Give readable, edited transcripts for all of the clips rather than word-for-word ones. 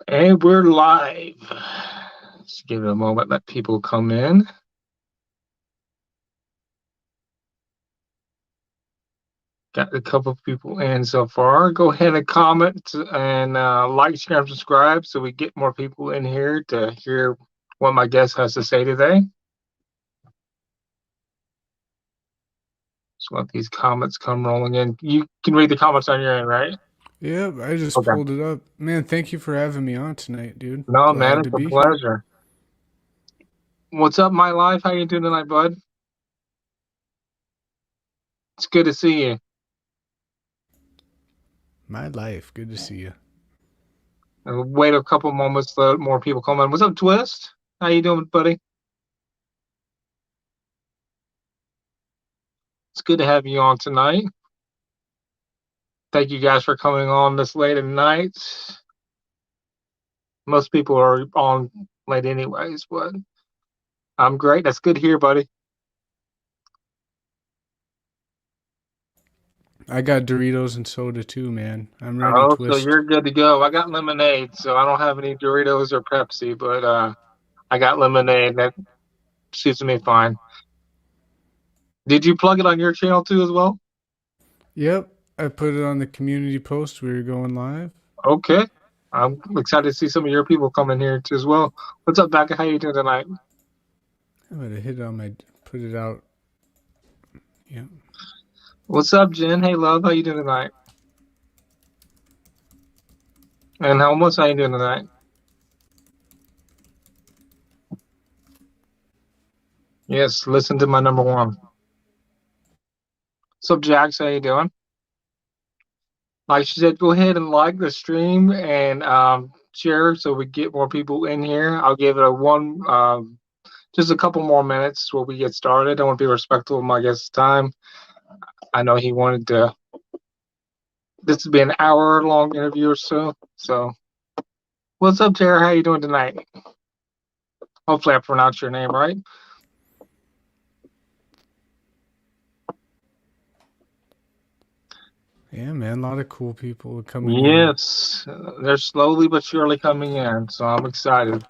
And we're live. Just give it a moment, let people come in. Got a couple of people in so far. Go ahead and comment and like, share, and subscribe so we get more people in here to hear what my guest has to say today. Just let these comments come rolling in. You can read the comments on your end, right? Yep, I just Okay. pulled it up. Man, thank you for having me on tonight, dude. No, man, Glad it's to a be here. pleasure. What's up, my life? How you doing tonight, bud? It's good to see you. My life. Good to see you. Wait a couple moments, let more people come in. What's up, Twist? How you doing, buddy? It's good to have you on tonight. Thank you guys for coming on this late at night. Most people are on late anyways, but I'm great. That's good to hear, buddy. I got Doritos and soda too, man. I'm ready, Oh, so twist. you're good to go. I got lemonade, so I don't have any Doritos or Pepsi, but I got lemonade. That suits me fine. Did you plug it on your channel too as well? Yep, I put it on the community post. We were going live. Okay. I'm excited to see some of your people come in here too as well. What's up, Becca? How you doing tonight? I'm gonna hit it on my. Put it out. Yep. What's up, Jen? Hey, love. How you doing tonight? And Helmut, how you doing tonight? Yes, listen to my number one. What's up, Jax? How you doing? Like she said, go ahead and like the stream and share so we get more people in here. I'll give it a just a couple more minutes before we get started. I want to be respectful of my guest's time. I know he wanted this to be an hour long interview or so. So, what's up, Tara? How you doing tonight? Hopefully, I pronounced your name right. Yeah, man. A lot of cool people coming in. Yes, they're slowly but surely coming in, so I'm excited.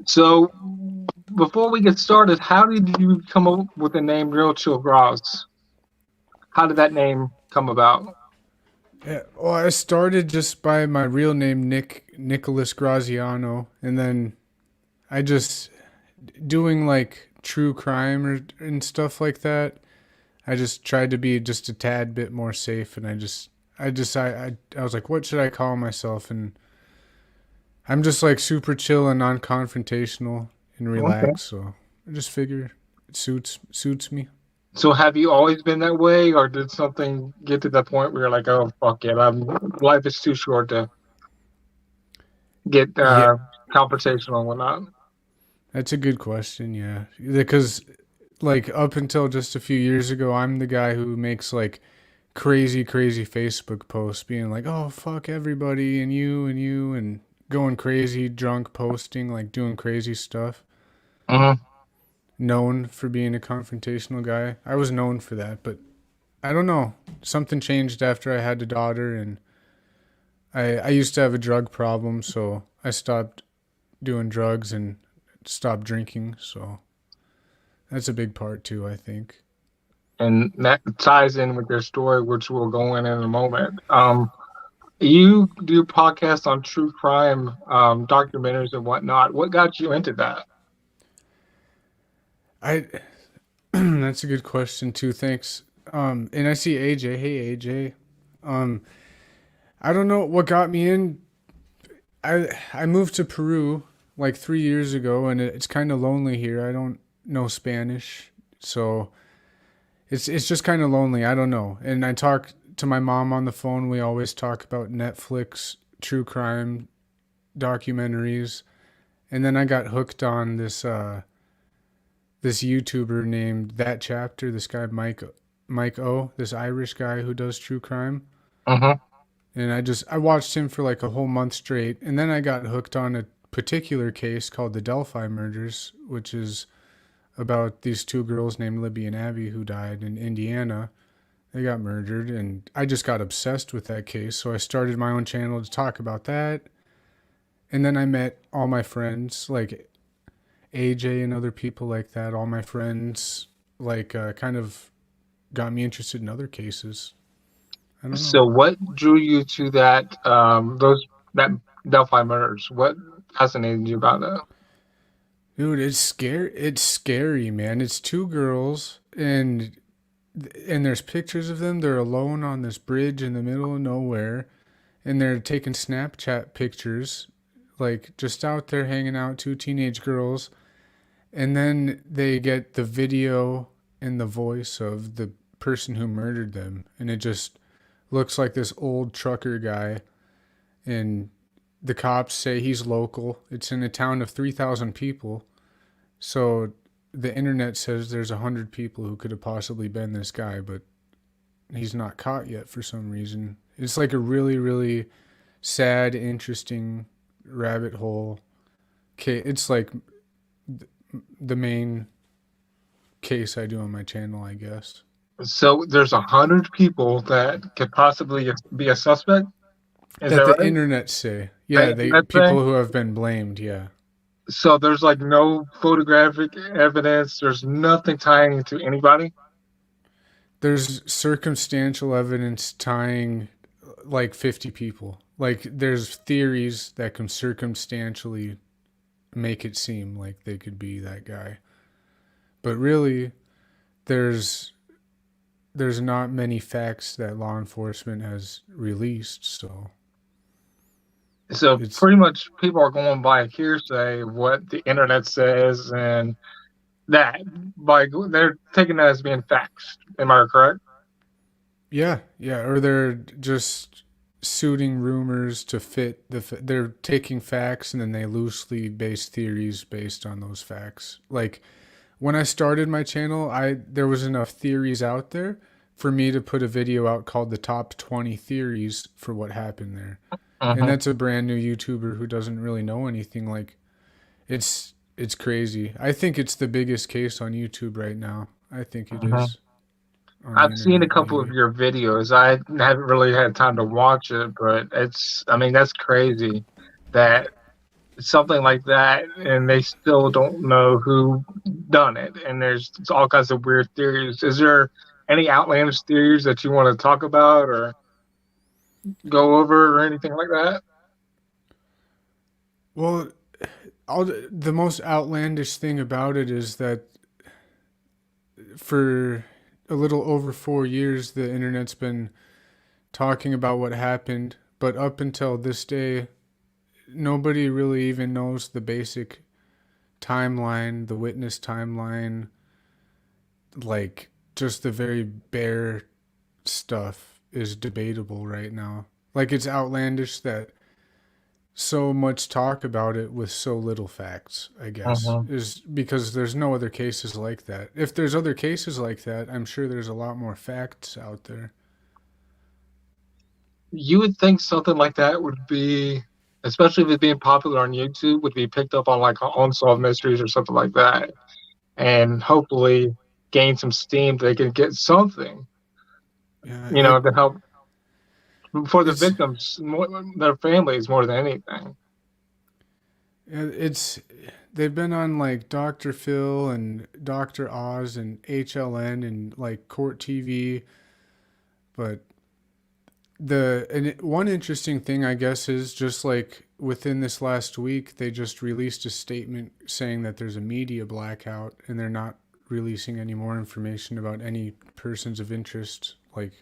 So, before we get started, how did you come up with the name Real Chill Graz? How did that name come about? Yeah, well, I started just by my real name, Nicholas Graziano, and then I just doing like true crime and stuff like that. I just tried to be just a tad bit more safe, and I was like, what should I call myself? And I'm just like super chill and non-confrontational and Okay. relaxed, so I just figure it suits me. So have you always been that way, or did something get to the point where you're like, oh fuck it, life is too short to get Yeah, confrontational and whatnot? that's a good question. Yeah, because like up until just a few years ago, I'm the guy who makes like crazy Facebook posts, being like, "Oh fuck everybody and you," and going crazy, drunk, posting like doing crazy stuff. Hmm. Known for being a confrontational guy. I was known for that, but I don't know. Something changed after I had a daughter, and I used to have a drug problem, so I stopped doing drugs and stopped drinking. So that's a big part too, I think. And that ties in with your story, which we'll go in a moment. You do podcasts on true crime, documentaries and whatnot. What got you into that? I That's a good question too. Thanks. And I see AJ. Hey AJ. Um, I don't know what got me in. I moved to Peru like 3 years ago, and it's kind of lonely here. I don't know Spanish, so it's just kind of lonely. I don't know. And I talk to my mom on the phone. We always talk about Netflix true crime documentaries, and then I got hooked on this YouTuber named That Chapter. This guy Mike O, this Irish guy who does true crime. Hmm. And I watched him for like a whole month straight, and then I got hooked on a particular case called the Delphi murders, which is about these two girls named Libby and Abby who died in Indiana. They got murdered, and I just got obsessed with that case. So I started my own channel to talk about that. And then I met all my friends, like AJ and other people like that. All my friends, kind of got me interested in other cases. I don't know. So what drew you to that Delphi murders? What fascinated you about that? Dude, it's scary. It's scary, man. It's two girls, and there's pictures of them. They're alone on this bridge in the middle of nowhere, and they're taking Snapchat pictures, like just out there hanging out, two teenage girls. And then they get the video and the voice of the person who murdered them, and it just looks like this old trucker guy. And the cops say he's local. It's in a town of 3,000 people. So the internet says there's 100 people who could have possibly been this guy, but he's not caught yet for some reason. It's like a really, really sad, interesting rabbit hole. It's like the main case I do on my channel, I guess. So there's 100 people that could possibly be a suspect. Is That that the right? internet say. The Yeah, they internet thing. people who have been blamed, yeah. So there's like no photographic evidence. There's nothing tying to anybody. There's circumstantial evidence tying like 50 people. Like there's theories that can circumstantially make it seem like they could be that guy. But really there's there's not many facts that law enforcement has released, so So it's pretty much people are going by hearsay, what the internet says, and that they're taking that as being facts. Am I correct? yeah, yeah, or they're just suiting rumors to fit they're taking facts and then they loosely base theories based on those facts. Like when I started my channel, I there was enough theories out there for me to put a video out called the top 20 theories for what happened there. And Hmm. that's a brand new YouTuber who doesn't really know anything. Like it's crazy. I think it's the biggest case on YouTube right now. I think it Hmm. is on the I've seen a internet couple of maybe. your videos. I haven't really had time to watch it, but I mean, that's crazy that something like that, and they still don't know who done it. And there's all kinds of weird theories. Is there any outlandish theories that you want to talk about or go over or anything like that? Well, the most outlandish thing about it is that for a little over 4 years, the internet's been talking about what happened, but up until this day, nobody really even knows the basic timeline, the witness timeline, like just the very bare stuff is debatable right now. Like it's outlandish that so much talk about it with so little facts, I guess, Hmm. is because there's no other cases like that. If there's other cases like that, I'm sure there's a lot more facts out there. You would think something like that would be, especially if it's being popular on YouTube, would be picked up on like Unsolved Mysteries or something like that, and hopefully gain some steam. They can get something, Yeah, to help for the it's victims, their families more than anything. it's they've been on like Dr. Phil and Dr. Oz and HLN and like Court TV, but one interesting thing I guess is just like within this last week they just released a statement saying that there's a media blackout and they're not releasing any more information about any persons of interest. Like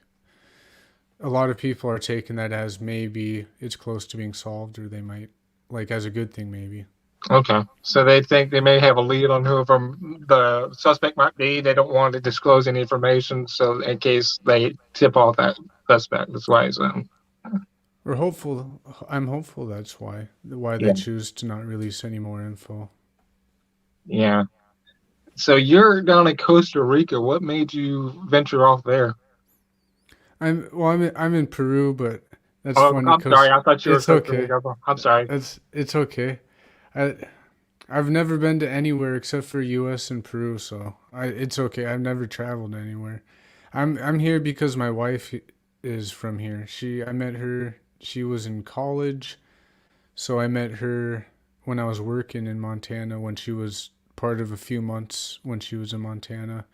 a lot of people are taking that as maybe it's close to being solved, or they might like as a good thing maybe. Okay, so they think they may have a lead on whoever the suspect might be. They don't want to disclose any information, so in case they tip off that suspect, that's why it's We're hopeful. I'm hopeful that's why they yeah, choose to not release any more info. yeah. So you're down in Costa Rica. What made you venture off there? I'm in Peru, but that's Oh, funny I'm sorry. because I thought you were it's Costa okay. Rica. I'm sorry. It's okay. I I've never been to anywhere except for U.S. and Peru, so it's okay. I've never traveled anywhere. I'm here because my wife is from here. I met her. She was in college, so I met her when I was working in Montana when she was part of a few months when she was in Montana.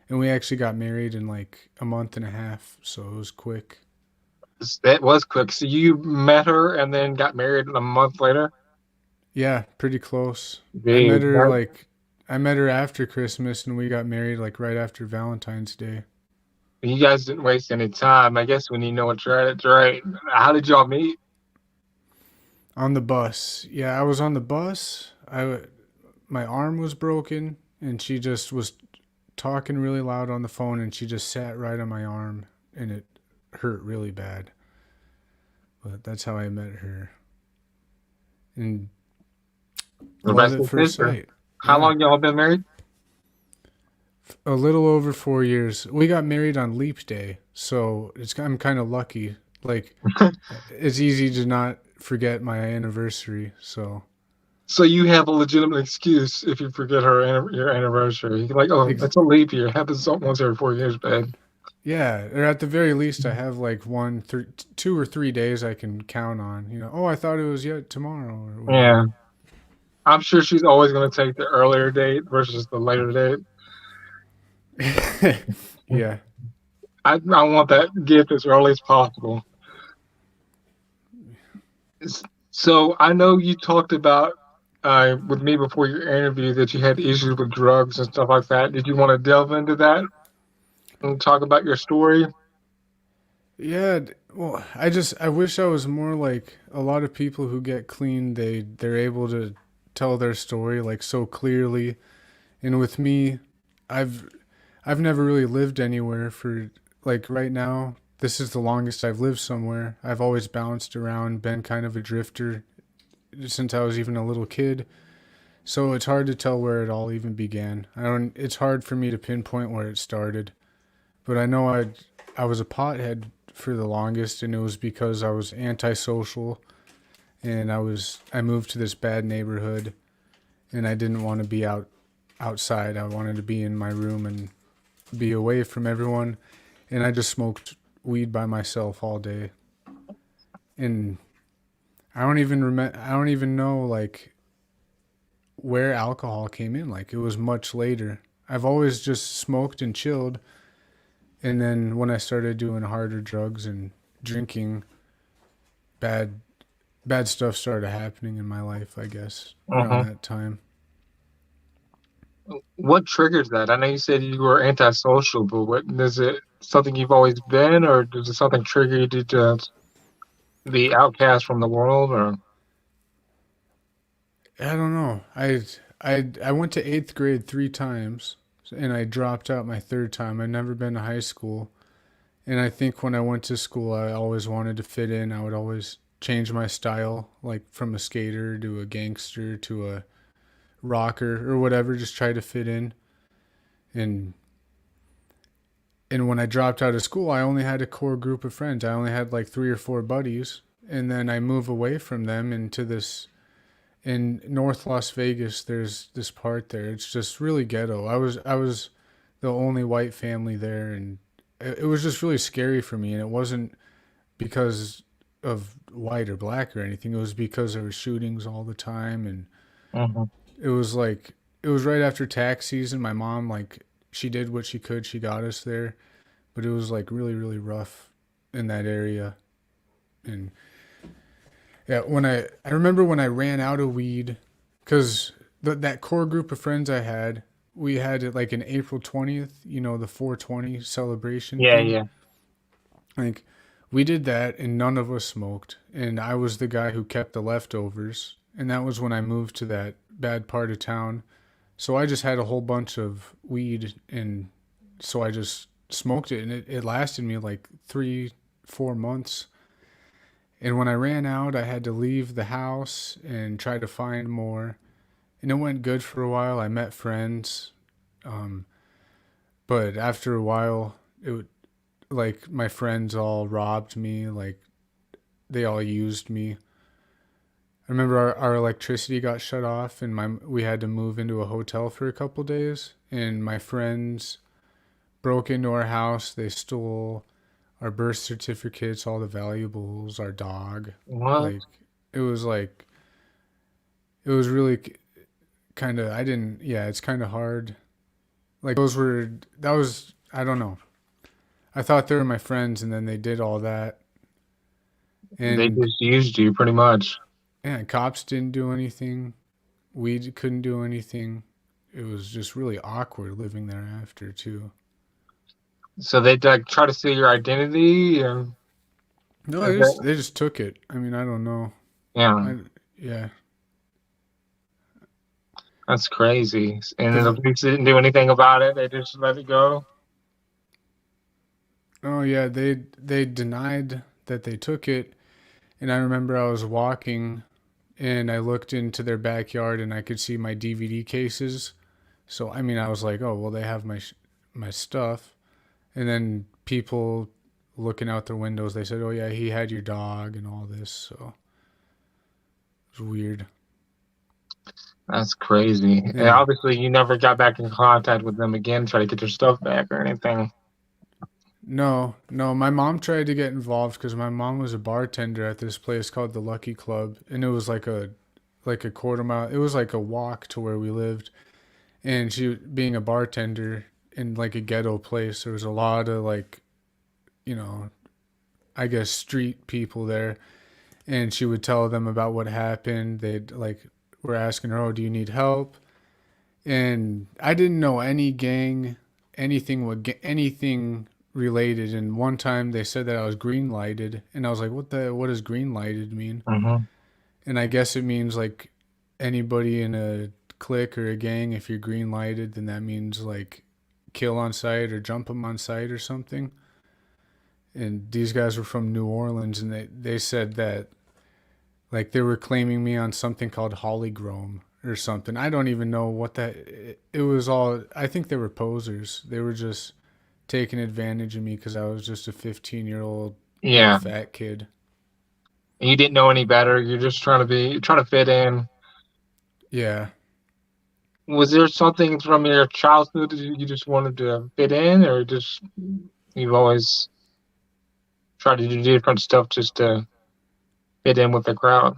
And we actually got married in like a month and a half, so it was quick. That was quick. So you met her and then got married a month later? Yeah, pretty close. Geez, I met her after Christmas and we got married like right after Valentine's Day you guys didn't waste any time. I guess when you know it's right, it's right. How did y'all meet? on the bus. Yeah, I was on the bus. My arm was broken and she just was talking really loud on the phone and she just sat right on my arm and it hurt really bad. But that's how I met her. And The love rest at is first history. sight. How Yeah. long y'all been married? A little over 4 years. We got married on Leap Day, so I'm kind of lucky. Like it's easy to not forget my anniversary. So So you have a legitimate excuse if you forget your anniversary. You're like, oh, ex- it's a leap year. It happens once every 4 years, babe. yeah, or at the very least, I have like 2 or 3 days I can count on. Oh, I thought it was yet tomorrow or Yeah. whatever. I'm sure she's always going to take the earlier date versus the later date. Yeah, I want that gift as early as possible. So I know you talked about with me before your interview that you had issues with drugs and stuff like that. Did you want to delve into that and talk about your story? yeah. Well, I wish I was more like a lot of people who get clean. They're able to tell their story like so clearly. And with me, I've I've never really lived anywhere for like right now. This is the longest I've lived somewhere. I've always bounced around, been kind of a drifter since I was even a little kid. So it's hard to tell where it all even began. I don't It's hard for me to pinpoint where it started. But I know I was a pothead for the longest and it was because I was antisocial and I moved to this bad neighborhood and I didn't want to be outside. I wanted to be in my room and be away from everyone, and I just smoked weed by myself all day. And I don't even know like where alcohol came in. Like it was much later. I've always just smoked and chilled, and then when I started doing harder drugs and drinking, bad bad stuff started happening in my life, I guess, around Uh-huh. that time. What triggers that? I know you said you were antisocial, but what is it something you've always been, or does it something trigger you to just be outcast from the world, or I don't know. I went to 8th grade 3 times and I dropped out my third time. I'd never been to high school. And I think when I went to school, I always wanted to fit in. I would always change my style, like from a skater to a gangster to a rocker or whatever, just try to fit in. And when I dropped out of school, I only had a core group of friends. I only had like 3 or 4 buddies. And then I move away from them into this in North Las Vegas. There's this part there. It's just really ghetto. I was the only white family there, and it was just really scary for me. And it wasn't because of white or black or anything. It was because there were shootings all the time, and Mhm. it was like it was right after tax season. My mom like she did what she could. She got us there, but it was like really rough in that area. And yeah, I remember when I ran out of weed, because that core group of friends I had, we had it like an April 20th, the 420 celebration Yeah, thing. yeah. Like we did that and none of us smoked, and I was the guy who kept the leftovers, and that was when I moved to that bad part of town. So I just had a whole bunch of weed, and so I just smoked it, and it lasted me like 3 4 months. And when I ran out, I had to leave the house and try to find more. And it went good for a while. I met friends. Um, but after a while, like my friends all robbed me. Like they all used me. I remember our electricity got shut off and we had to move into a hotel for a couple days. And my friends broke into our house. They stole our birth certificates, all the valuables, our dog. What? Like like it was really kind of I didn't yeah, it's kind of hard. Like those were that was I don't know. I thought they were my friends and then they did all that. They And just used you pretty much. yeah, cops didn't do anything. We couldn't do anything. It was just really awkward living there after too. So they like try to steal your identity, and No, is that, they just took it. I mean, I don't know. yeah, I yeah, that's crazy. And then the because police didn't do anything about it. They just let it go. oh yeah, they denied that they took it. And I remember I was walking and I looked into their backyard and I could see my DVD cases. So I mean, I was like, oh well, they have my stuff. And then people looking out their windows, they said, oh yeah, he had your dog and all this. So it was weird. That's crazy. And And obviously, you never got back in contact with them again, try to get your stuff back or anything. no, no, my mom tried to get involved because my mom was a bartender at this place called the Lucky Club, and it was like a quarter mile. It was like a walk to where we lived, and she being a bartender in like a ghetto place, there was a lot of like you know I guess street people there, and she would tell them about what happened. They'd like were asking her, "Oh, do you need help?" And I didn't know any gang, anything related. And one time they said that I was green lighted, and I was like, what does green lighted mean?" Hmm. And I guess it means like anybody in a clique or a gang, if you're green lighted, then that means like kill on sight or jump them on sight or something. And these guys were from New Orleans, and they said that like they were claiming me on something called Hollygrom or something. I don't even know what that. It was all. I think they were posers. They were just taking advantage of me because I was just a 15-year-old like Yeah. fat kid. And you didn't know any better. You're just trying to fit in. Yeah, Was there something from your childhood that you just wanted to fit in, or just you've always tried to do different stuff just to fit in with the crowd?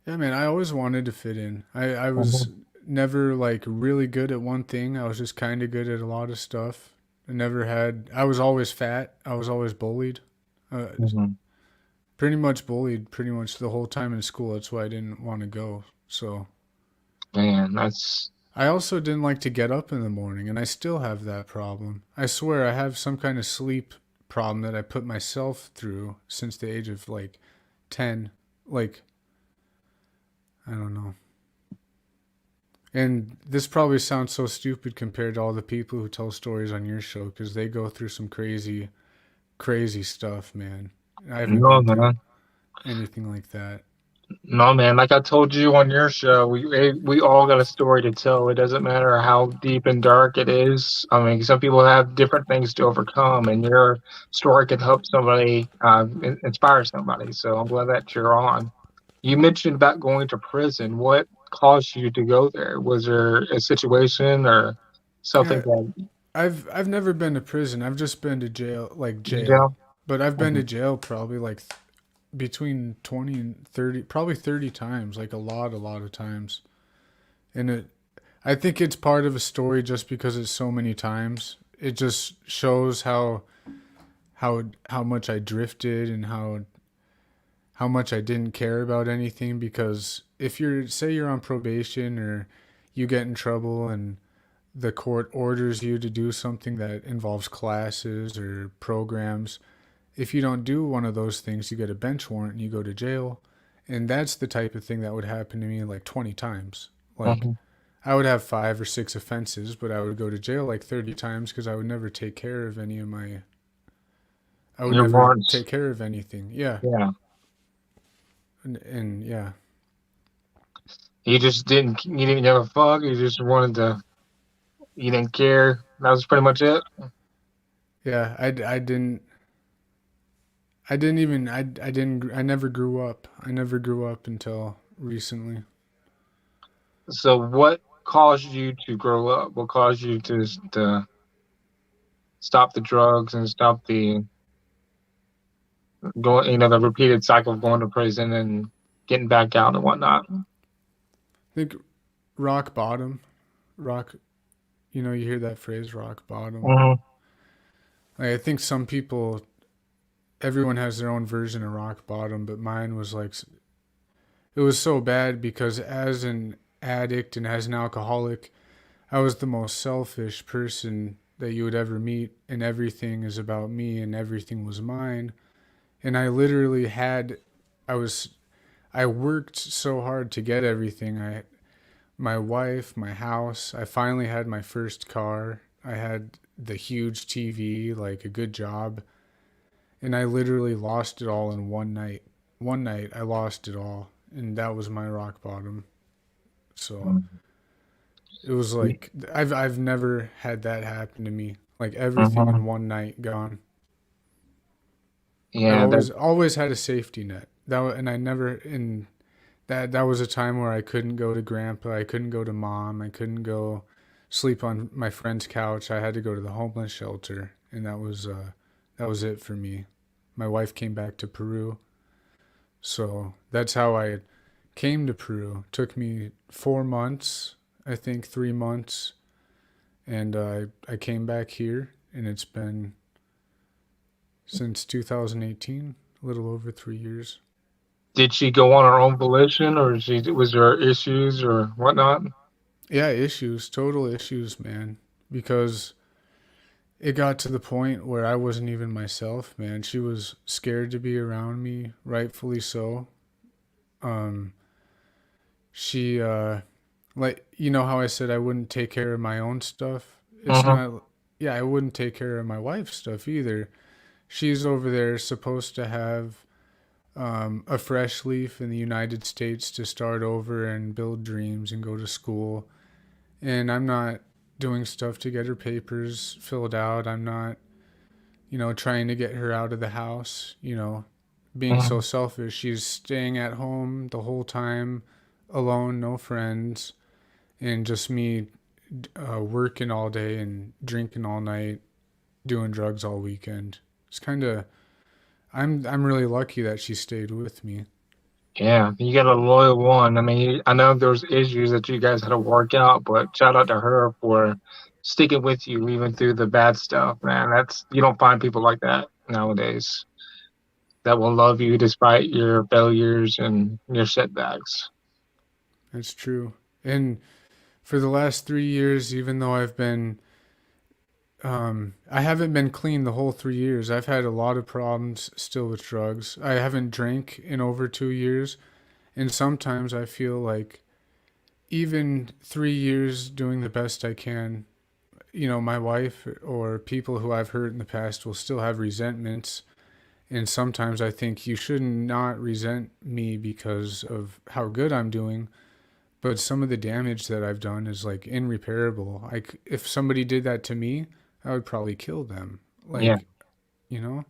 yeah, man. I always wanted to fit in. I was Hmm. never like really good at one thing. I was just kind of good at a lot of stuff. I never had. I was always fat. I was always bullied. Uh, Hmm. Pretty much bullied pretty much the whole time in school. That's why I didn't want to go. So Man, that's I also didn't like to get up in the morning, and I still have that problem. I swear I have some kind of sleep problem that I put myself through since the age of like 10. Like, I don't know. And this probably sounds so stupid compared to all the people who tell stories on your show because they go through some crazy, crazy stuff, man. I haven't no been through man. anything like that. No, man. Like I told you on your show, we all got a story to tell. It doesn't matter how deep and dark it is. I mean, some people have different things to overcome, and your story could help somebody, inspire somebody. So I'm glad that you're on. You mentioned about going to prison. What caused you to go there? Was there a situation or something Yeah, that I've never been to prison. I've just been to jail, like you jail. know? But I've been to Mhm. jail probably like between 20 and 30, probably 30 times, like a lot of times. And I think it's part of a story just because it's so many times. It just shows how much I drifted and how much I didn't care about anything because if you're say you're on probation or you get in trouble and the court orders you to do something that involves classes or programs, if you don't do one of those things, you get a bench warrant and you go to jail. And that's the type of thing that would happen to me like 20 times. Like, Mhm. I would have 5 or 6 offenses, but I would go to jail like 30 times because I would never take care of any of my. I would Your never warrants. take care of anything. Yeah. Yeah. And yeah. You didn't give a fuck. You just wanted to, you didn't care. That was pretty much it. Yeah. I didn't even. I didn't. I never grew up. I never grew up until recently. So what caused you to grow up? What caused you to stop the drugs and stop the going, the repeated cycle of going to prison and getting back out and whatnot. I think rock bottom, rock. You hear that phrase, rock bottom. Hmm. Like, I think some people, everyone has their own version of rock bottom, but mine was like, it was so bad because as an addict and as an alcoholic, I was the most selfish person that you would ever meet, and everything is about me and everything was mine. And I literally had, I was, I worked so hard to get everything. My wife, my house. I finally had my first car. I had the huge TV, like a good job, and I literally lost it all in one night. One night I lost it all, and that was my rock bottom. So it was like I've never had that happen to me. Like everything Hmm. in one night gone. I've Yeah, always had a safety net. And I never in that was a time where I couldn't go to grandpa, I couldn't go to mom, I couldn't go sleep on my friend's couch. I had to go to the homeless shelter, and that was it for me. My wife came back to Peru, so that's how I came to Peru. It took me 4 months, I think 3 months, and I came back here, and it's been since 2018, a little over 3 years. did she go on her own volition, or was there issues or whatnot? Yeah, issues, total issues, man. Because it got to the point where I wasn't even myself, man. She was scared to be around me, rightfully so. Um, she, like, how I said I wouldn't take care of my own stuff? It's Hmm. not, yeah, I wouldn't take care of my wife's stuff either. She's over there supposed to have a fresh leaf in the United States to start over and build dreams and go to school. And I'm not doing stuff to get her papers filled out. I'm not, trying to get her out of the house, being so Hmm. selfish. She's staying at home the whole time, alone, no friends, and just me working all day and drinking all night, doing drugs all weekend. It's kind of, I'm really lucky that she stayed with me. Yeah, you got a loyal one. I mean, I know there's issues that you guys had to work out, but shout out to her for sticking with you even through the bad stuff, man. You don't find people like that nowadays that will love you despite your failures and your setbacks. That's true. And for the last 3 years, even though I haven't been clean the whole 3 years. I've had a lot of problems still with drugs. I haven't drank in over 2 years. And sometimes I feel like even 3 years doing the best I can, my wife or people who I've hurt in the past will still have resentments. And sometimes I think you should not resent me because of how good I'm doing. But some of the damage that I've done is like irreparable. Like if somebody did that to me, I would probably kill them. Yeah. Like, you know?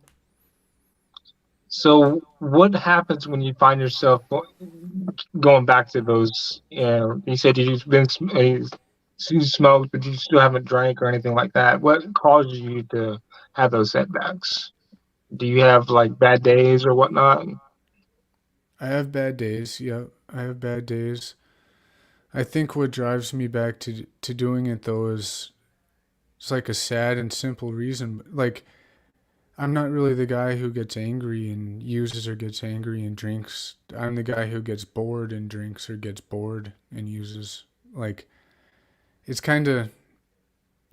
So what happens when you find yourself going back to those, you said you smoked, but you still haven't drank or anything like that. What causes you to have those setbacks? Do you have like bad days or whatnot? I have bad days. Yeah, I have bad days. I think what drives me back to doing it though is it's like a sad and simple reason. Like I'm not really the guy who gets angry and uses or gets angry and drinks. I'm the guy who gets bored and drinks or gets bored and uses. Like it's kind of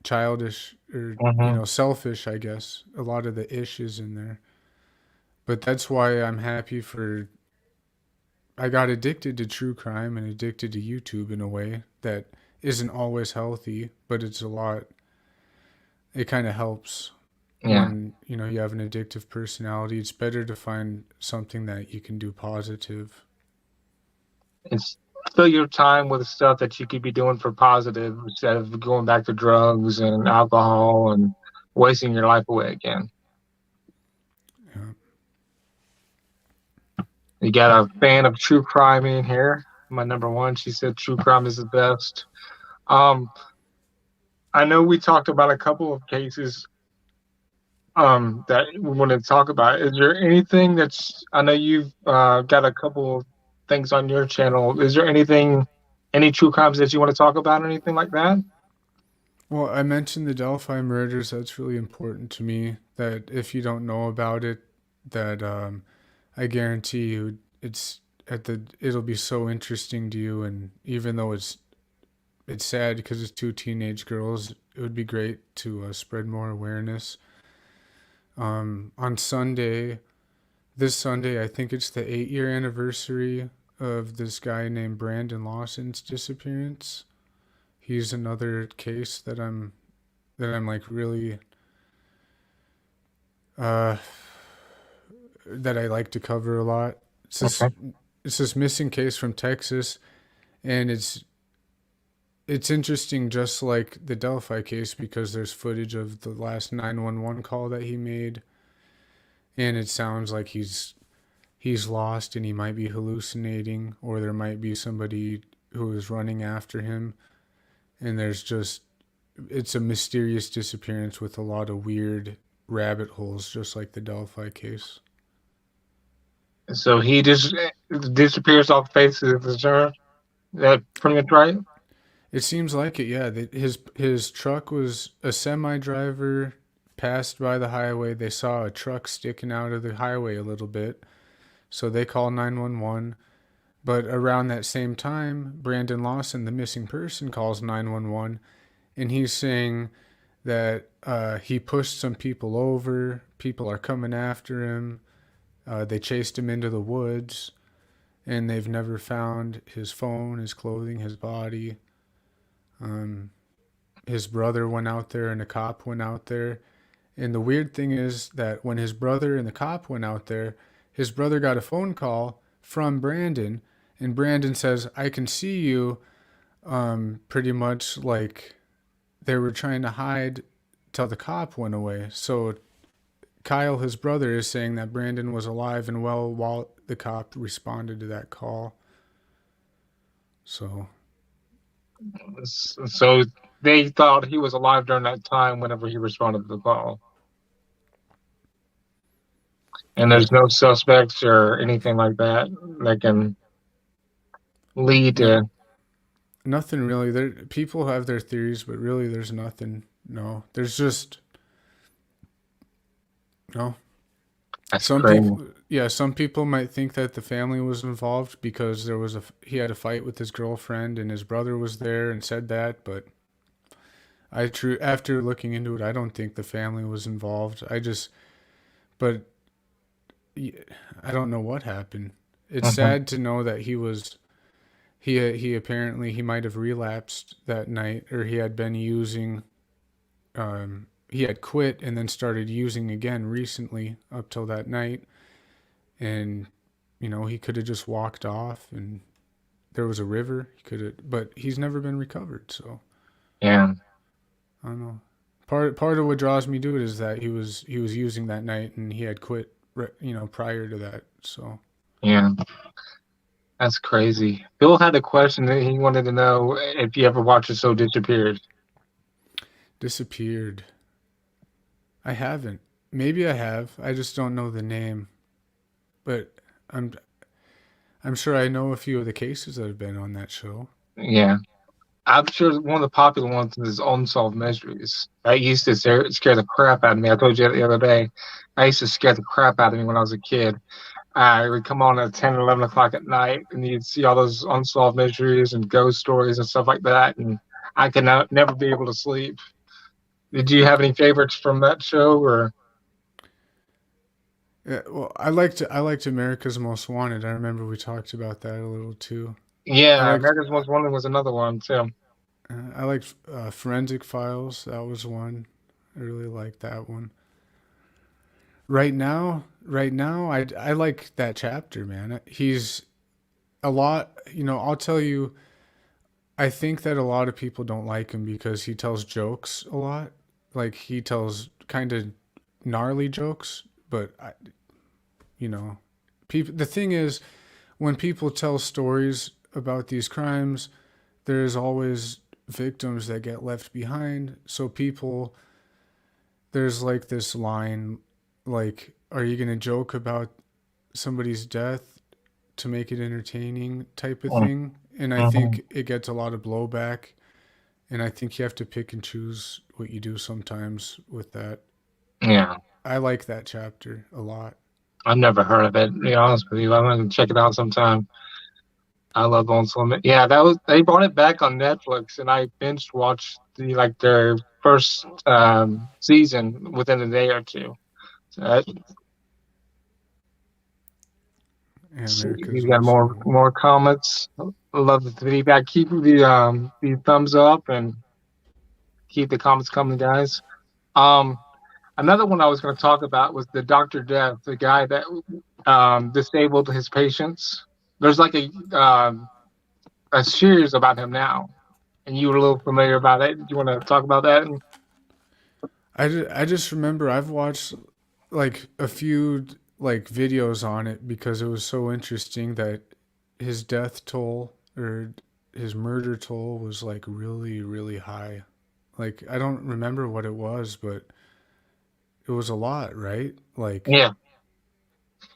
childish or Hmm. selfish, I guess. A lot of the ish is in there. But that's why I'm happy for I got addicted to true crime and addicted to YouTube in a way that isn't always healthy, but it's a lot. It kind of helps Yeah, when you have an addictive personality. It's better to find something that you can do positive. it's fill your time with stuff that you could be doing for positive instead of going back to drugs and alcohol and wasting your life away again. Yeah. You got a fan of true crime in here. My number one, she said true crime is the best. Um, I know we talked about a couple of cases that we want to talk about. Is there anything that's, I know you've got a couple of things on your channel. Is there anything, any true crimes that you want to talk about or anything like that? Well, I mentioned the Delphi murders. That's really important to me. That if you don't know about it, that I guarantee you, it'll be so interesting to you. And even though it's sad because it's two teenage girls, it would be great to spread more awareness. On Sunday, this Sunday, I think it's the 8 year anniversary of this guy named Brandon Lawson's disappearance. He's another case that I'm like really uh that I like to cover a lot. It's this Okay. it's this missing case from Texas, and it's interesting just like the Delphi case because there's footage of the last 911 call that he made, and it sounds like he's lost and he might be hallucinating, or there might be somebody who is running after him, and it's a mysterious disappearance with a lot of weird rabbit holes, just like the Delphi case. So he just disappears off the face of the earth. That pretty much right? It seems like it, yeah. His truck was a semi driver passed by the highway. They saw a truck sticking out of the highway a little bit, so they call 911. But around that same time, Brandon Lawson, the missing person, calls 911, and he's saying that he pushed some people over. People are coming after him. They chased him into the woods, and they've never found his phone, his clothing, his body. Um, his brother went out there, and a cop went out there. And the weird thing is that when his brother and the cop went out there, his brother got a phone call from Brandon, and Brandon says, "I can see you." Pretty much like they were trying to hide till the cop went away. So Kyle, his brother, is saying that Brandon was alive and well while the cop responded to that call. So So they thought he was alive during that time whenever he responded to the call. And yeah, there's no suspects or anything like that that can lead no, to. nothing really. There, people have their theories, but really, there's nothing. No, there's just no. That's Some crazy. people, yeah, some people might think that the family was involved because he had a fight with his girlfriend and his brother was there and said that, but after looking into it, I don't think the family was involved. But I don't know what happened. It's Mhm. sad to know that he apparently he might have relapsed that night, or he had been using he had quit and then started using again recently up till that night, and he could have just walked off, and there was a river. He could have, but he's never been recovered. So Yeah, I don't know. Part of what draws me to it is that he was using that night and he had quit, prior to that. So yeah, that's crazy. Bill had a question that he wanted to know if you ever watched the show Disappeared. disappeared. I haven't. Maybe I have. I just don't know the name. But I'm I'm sure I know a few of the cases that have been on that show. Yeah, I'm sure one of the popular ones is Unsolved Mysteries. That used to scare the crap out of me. I told you the other day. I used to scare the crap out of me when I was a kid. It would come on at 10 or 11 o'clock at night, and you'd see all those unsolved mysteries and ghost stories and stuff like that. And I could never be able to sleep. Did you have any favorites from that show? Or Yeah, well, I liked America's Most Wanted. I remember we talked about that a little too. I yeah, liked America's Most Wanted was another one too. I liked Forensic Files. That was one. I really liked that one. Right now, I like that chapter, man. He's a lot. I'll tell you. I think that a lot of people don't like him because he tells jokes a lot. Like he tells kind of gnarly jokes, but people. The thing is, when people tell stories about these crimes, there's always victims that get left behind. So there's like this line, like, are you gonna joke about somebody's death to make it entertaining type of thing? And I Mm-hmm. think it gets a lot of blowback. And I think you have to pick and choose what you do sometimes with that. But Yeah, I like that chapter a lot. I've never heard of it. To be honest with you, I'm gonna check it out sometime. I love Bone Limit. Yeah, that was they brought it back on Netflix, and I binge watched their first season within a day or two. So Yeah, see, America's you got Most Wanted. more comments. Love the feedback. Keep the thumbs up and keep the comments coming, guys. Um, Another one I was going to talk about was the Doctor Death, the guy that disabled his patients. There's like a series about him now, and you were a little familiar about it. Do you want to talk about that? I just remember I've watched like a few like videos on it because it was so interesting that his death toll or his murder toll was like really, really high. Like I don't remember what it was, but it was a lot, right? Like, Yeah,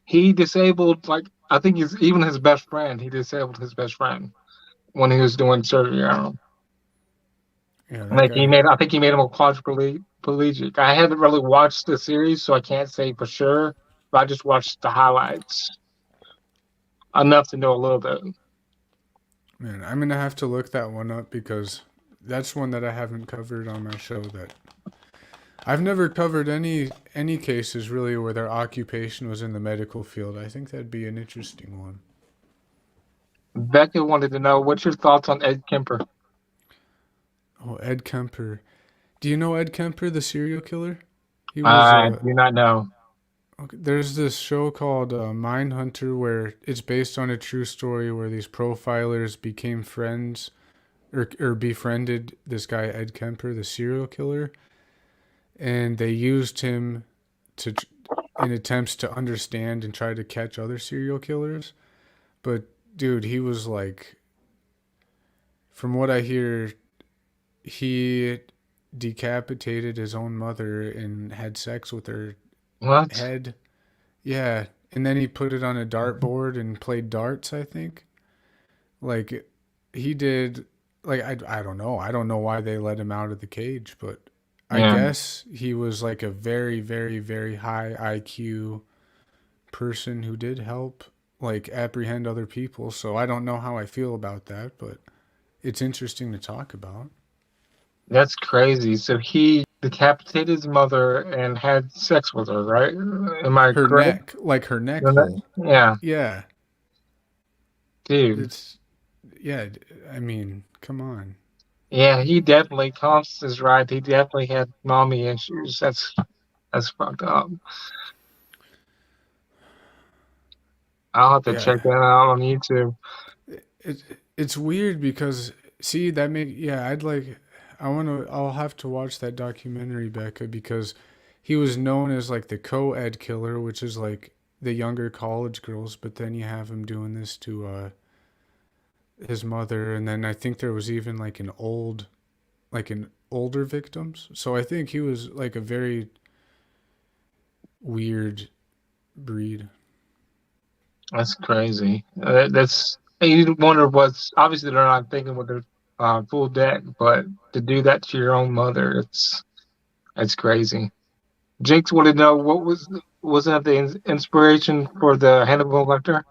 he disabled like I think he's even his best friend. He disabled his best friend when he was doing surgery on him. yeah, that Like guy. I think he made him a quadriplegic. I haven't really watched the series, so I can't say for sure. But I just watched the highlights enough to know a little bit. Man, I'm gonna have to look that one up because that's one that I haven't covered on my show. That I've never covered any cases really where their occupation was in the medical field. I think that'd be an interesting one. Becca wanted to know what's your thoughts on Ed Kemper. Oh, Ed Kemper. Do you know Ed Kemper, the serial killer? He was I do not know. okay, there's this show called Mindhunter where it's based on a true story where these profilers became friends or befriended this guy Ed Kemper, the serial killer, and they used him to in attempts to understand and try to catch other serial killers. But dude, he was like, from what I hear, he decapitated his own mother and had sex with her What? head. Yeah, and then he put it on a dartboard and played darts, I think. Like he did like I don't know. I don't know why they let him out of the cage, but I Yeah, guess he was like a very very high IQ person who did help like apprehend other people. So I don't know how I feel about that, but it's interesting to talk about. that's crazy. So he decapitated his mother and had sex with her, right? Am I Her correct? neck, like her neck hole. Yeah, Yeah, dude. it's yeah. I mean, come on. Yeah, he definitely. Constance is right. He definitely had mommy issues. That's fucked up. I'll have to Yeah, check that out on YouTube. it it's weird because see that make yeah I'd like I'll have to watch that documentary, Becca, because he was known as like the co-ed killer, which is like the younger college girls, but then you have him doing this to his mother, and then I think there was even like an older victims. So I think he was like a very weird breed. That's crazy. That's you wonder what's obviously they're not thinking with their full deck, but to do that to your own mother, it's crazy. Jinx wanted to know what was that the inspiration for the Hannibal Lecter?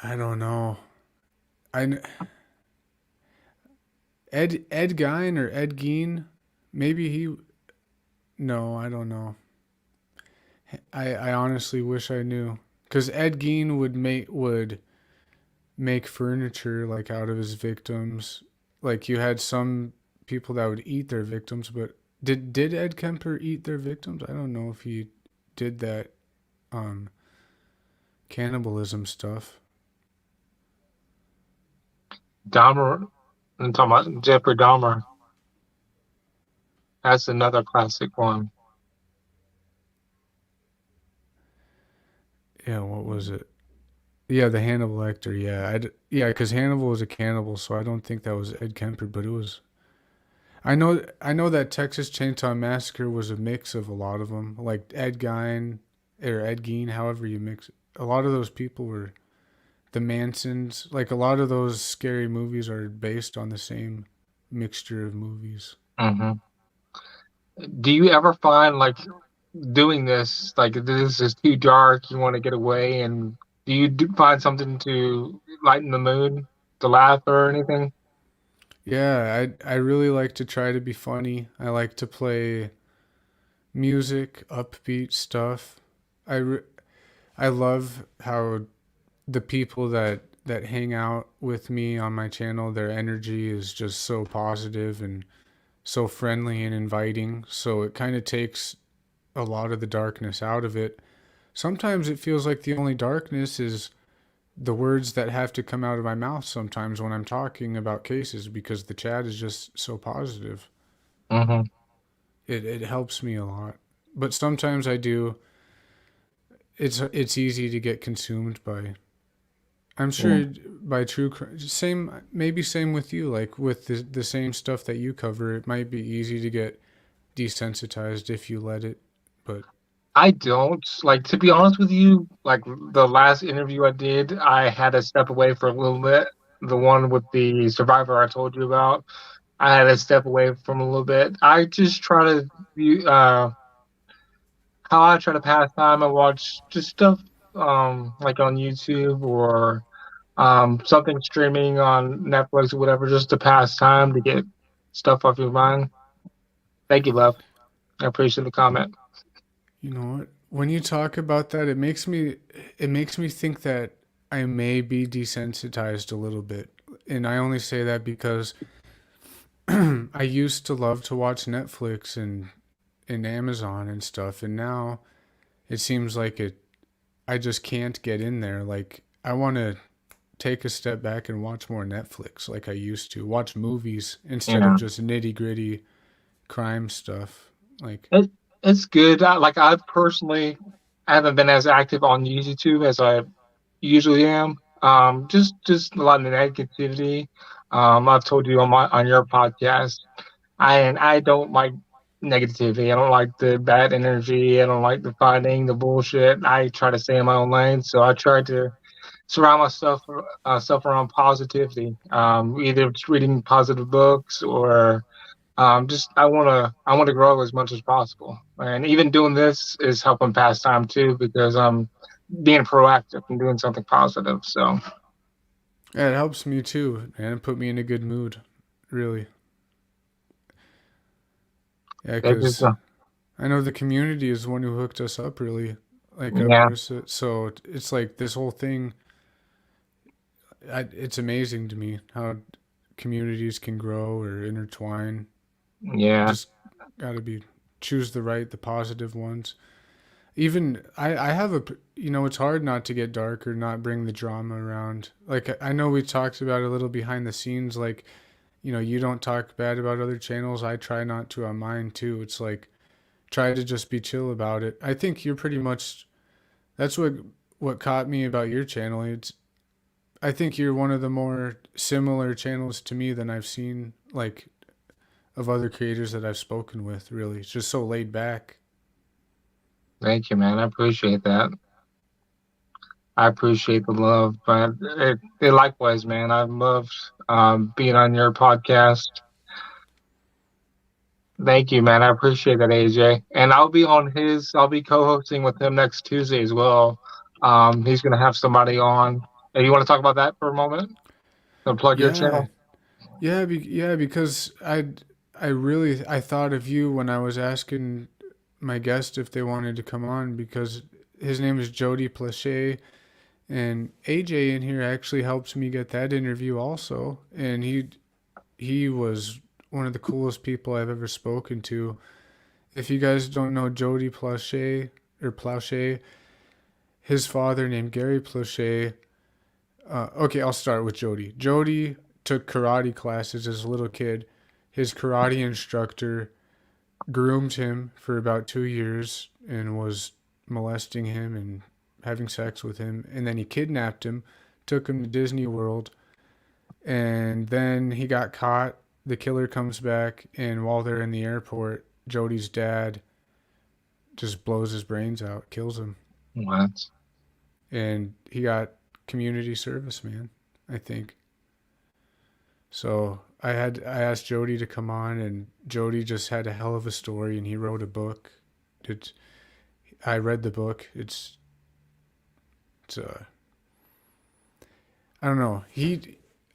I don't know. I Ed Gein or Ed Gein, maybe he. No, I don't know. I honestly wish I knew, because Ed Gein would make furniture like out of his victims. Like you had some people that would eat their victims, but did Ed Kemper eat their victims? I don't know if he did that um cannibalism stuff. Dahmer, I'm talking about Jeffrey Dahmer. That's another classic one. Yeah, what was it? Yeah, the Hannibal Lecter. Yeah, yeah, because Hannibal was a cannibal, so I don't think that was Ed Kemper, but it was. I know that Texas Chainsaw Massacre was a mix of a lot of them, like Ed Gein or Ed Gein, however you mix it. A lot of those people were the Mansons. Like a lot of those scary movies are based on the same mixture of movies. Hmm. Do you ever find like doing this, like this is too dark, you want to get away, and do you find something to lighten the mood, to laugh or anything? Yeah, I really like to try to be funny. I like to play music, upbeat stuff. I re- I love how the people that hang out with me on my channel, their energy is just so positive and so friendly and inviting. So it kind of takes a lot of the darkness out of it. Sometimes it feels like the only darkness is the words that have to come out of my mouth sometimes when I'm talking about cases because the chat is just so positive. Hmm. It helps me a lot. But sometimes I do it's easy to get consumed by I'm Yeah. sure by same maybe same with you like with the same stuff that you cover it might be easy to get desensitized if you let it but I don't like, to be honest with you, like the last interview I did, I had to step away for a little bit. The one with the survivor I told you about, I had to step away from a little bit. I just try to how I try to pass time. I watch just stuff like on YouTube or something streaming on Netflix or whatever, just to pass time to get stuff off your mind. Thank you, love. I appreciate the comment. you know what when you talk about that it makes me think that I may be desensitized a little bit and I only say that because I used to love to watch Netflix and Amazon and stuff and now it seems like I just can't get in there like I want to take a step back and watch more Netflix like I used to. Watch movies instead of Yeah. just nitty gritty crime stuff. Like, It, it's good. Like I personally haven't been as active on YouTube as I usually am. Just a lot of negativity. I've told you on my on your podcast, I don't like negativity. I don't like the bad energy. I don't like the fighting, the bullshit. I try to stay in my own lane. So I try to surround myself self around positivity. Either just reading positive books or just I want to grow as much as possible, and even doing this is helping pass time too because I'm being proactive and doing something positive. So yeah, it helps me too, and it put me in a good mood, really. Yeah, that just because I know the community is the one who hooked us up, really, like yeah, Marissa. So it's like this whole thing. It's amazing to me how communities can grow or intertwine. yeah, Just gotta be choose the positive ones. Even I have it's hard not to get dark or not bring the drama around. Like I know we talked about a little behind the scenes, like, you don't talk bad about other channels. I try not to on mine too. It's like try to just be chill about it. I think you're pretty much that's what caught me about your channel. It's I think you're one of the more similar channels to me than I've seen like of other creators that I've spoken with, really. It's just so laid back. thank you, man. I appreciate that. I appreciate the love, but likewise, man. I've loved being on your podcast. Thank you, man. I appreciate that, AJ. And I'll be on his. I'll be co-hosting with him next Tuesday as well. He's gonna have somebody on. Hey, you want to talk about that for a moment? And plug your Yeah, channel. yeah, because I thought of you when I was asking my guest if they wanted to come on because his name is Jody Plache and AJ in here actually helped me get that interview also and he was one of the coolest people I've ever spoken to. If you guys don't know Jody Plache or Plache, his father named Gary Plache. Okay, I'll start with Jody. Jody took karate classes as a little kid. His karate instructor groomed him for about 2 years and was molesting him and having sex with him. And then he kidnapped him, took him to Disney World, and then he got caught. the killer comes back, and while they're in the airport, Jody's dad just blows his brains out, kills him, What? and he got community service, man. I think so. I asked Jody to come on, and Jody just had a hell of a story, and he wrote a book. It I read the book. It's I don't know.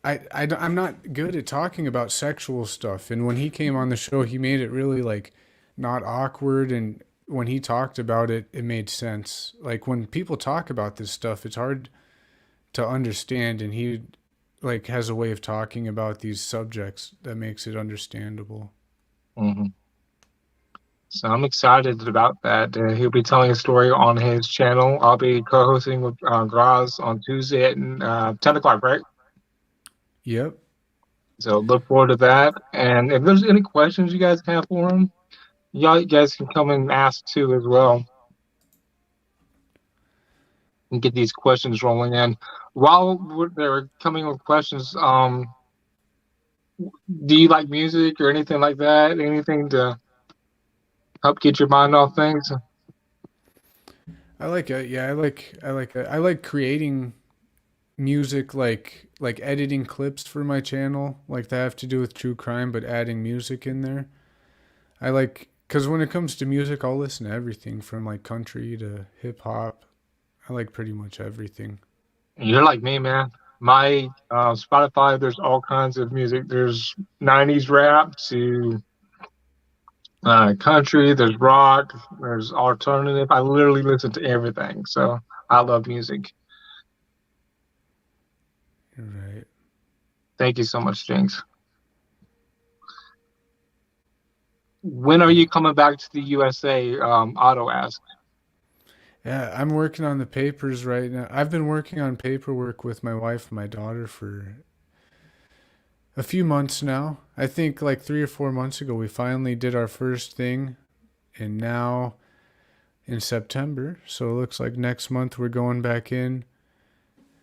I'm not good at talking about sexual stuff. And when he came on the show, he made it really like not awkward. And when he talked about it, it made sense. Like when people talk about this stuff, it's hard to understand. And he like has a way of talking about these subjects that makes it understandable. Hmm. So I'm excited about that. He'll be telling a story on his channel. I'll be co-hosting with Graz on Tuesday at 10 o'clock, right? Yep. So look forward to that. And if there's any questions you guys have for him, y'all you guys can come and ask too as well and get these questions rolling in. While they're coming with questions, do you like music or anything like that? Anything to help get your mind off things? I like it. Yeah, I like creating music, like editing clips for my channel, like that have to do with true crime, but adding music in there. I like because when it comes to music, I'll listen to everything from like country to hip hop. I like pretty much everything. You're like me, man. My Spotify, there's all kinds of music. There's 90s rap to country, there's rock, there's alternative. I literally listen to everything. So I love music. You're right. Thank you so much, Jinx. When are Yeah. you coming back to the USA? Otto asked. Yeah, I'm working on the papers right now. I've been working on paperwork with my wife and my daughter for a few months now. I think like 3 or 4 months ago, we finally did our first thing, and now in September, so it looks like next month we're going back in.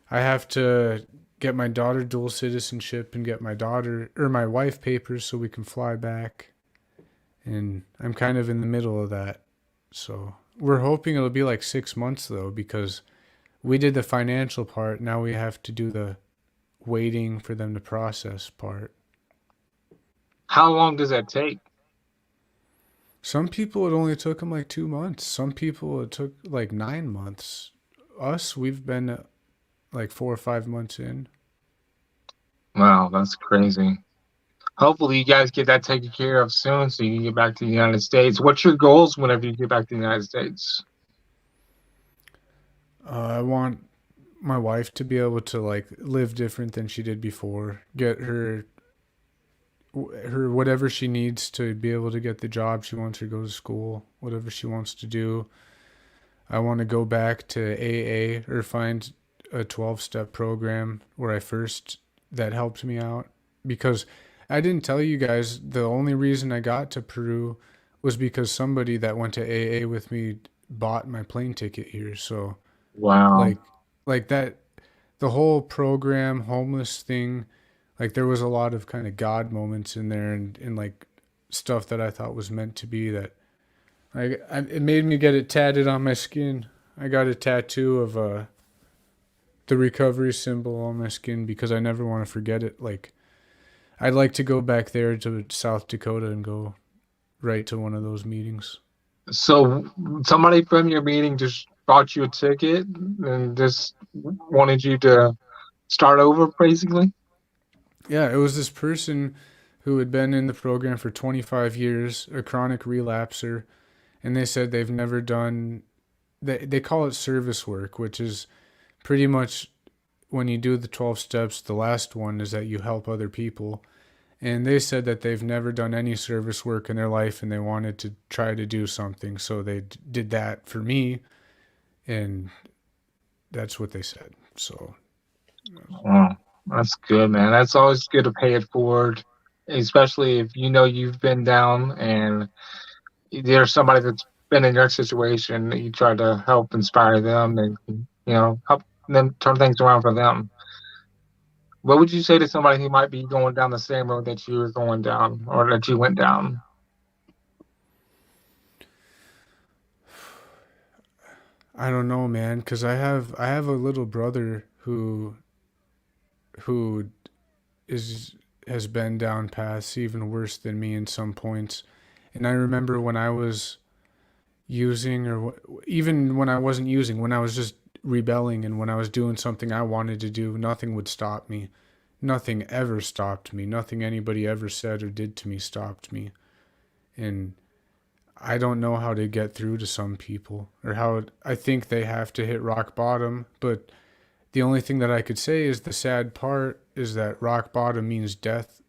I have to get my daughter dual citizenship and get my daughter or my wife papers so we can fly back. And I'm kind of in the middle of that. So we're hoping it'll be like 6 months though, because we did the financial part. Now we have to do the waiting for them to process part. How long does that take? Some people it only took them like 2 months. Some people it took like 9 months. Us, we've been like 4 or 5 months in. Wow, that's crazy. Hopefully, you guys get that taken care of soon so you can get back to the United States. What's your goals whenever you get back to the United States? I want my wife to be able to like live different than she did before. Get her whatever she needs to be able to get the job she wants or go to school, whatever she wants to do. I want to go back to AA or find a 12-step program where I first that helped me out because I didn't tell you guys the only reason I got to Peru was because somebody that went to AA with me bought my plane ticket here. So Wow. like like that the whole program homeless thing, like there was a lot of kind of god moments in there, and like stuff that I thought was meant to be that it made me get it tatted on my skin. I got a tattoo of the recovery symbol on my skin because I never want to forget it. Like I'd like to go back there to South Dakota and go right to one of those meetings. So somebody from your meeting just bought you a ticket and just wanted you to start over, basically? Yeah, it was this person who had been in the program for 25 years, a chronic relapser, and they said they've never done they call it service work, which is pretty much when you do the 12 steps, the last one is that you help other people. And they said that they've never done any service work in their life and they wanted to try to do something. So they did that for me. And that's what they said. So, Oh, that's good, man. That's always good to pay it forward, especially if you know you've been down and there's somebody that's been in your situation. You try to help inspire them and help them turn things around for them. What would you say to somebody who might be going down the same road that you were going down or that you went down? I don't know, man, because I have a little brother who is has been down paths even worse than me in some points. And I remember when I was using, or even when I wasn't using, when I was just rebelling and when I was doing something I wanted to do, nothing would stop me. Nothing ever stopped me. Nothing anybody ever said or did to me stopped me. And I don't know how to get through to some people, or how I think they have to hit rock bottom. But the only thing that I could say is the sad part is that rock bottom means death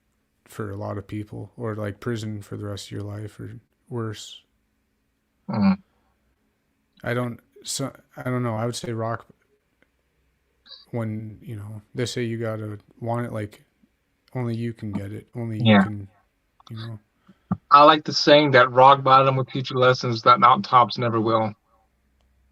for a lot of people, or like prison for the rest of your life, or worse. Mm, I don't know. I would say rock, when they say you gotta want it, like only you can get it. Only you yeah. can, you know. I like the saying that rock bottom will teach you lessons that mountaintops never will.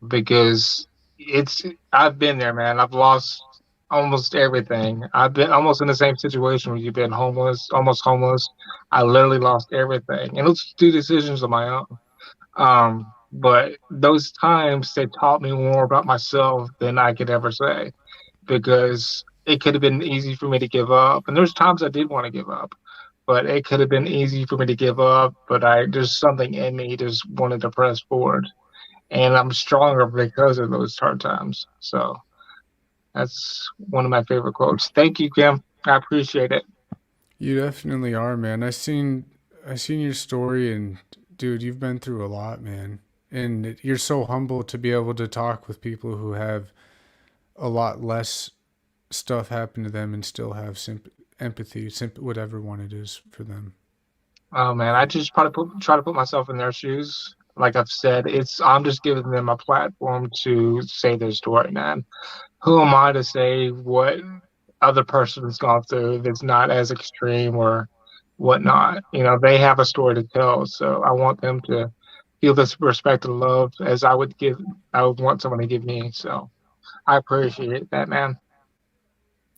Because it's I've been there, man. I've lost almost everything. I've been almost in the same situation where you've been homeless, almost homeless. I literally lost everything, and it's through decisions of my own. But those times they taught me more about myself than I could ever say, because it could have been easy for me to give up, and there's times I did want to give up, but it could have been easy for me to give up. But I there's something in me just wanted to press forward, and I'm stronger because of those hard times. So that's one of my favorite quotes. Thank you, Kim. I appreciate it. You definitely are, man. I seen your story, and dude, you've been through a lot, man. And you're so humble to be able to talk with people who have a lot less stuff happen to them and still have empathy, whatever one it is for them. Oh man, I just try to put myself in their shoes. Like I've said, it's I'm just giving them a platform to say their story, man. Who am I to say what other person's gone through that's not as extreme or whatnot? They have a story to tell, so I want them to feel this respect and love as I would want someone to give me. So I appreciate that, man.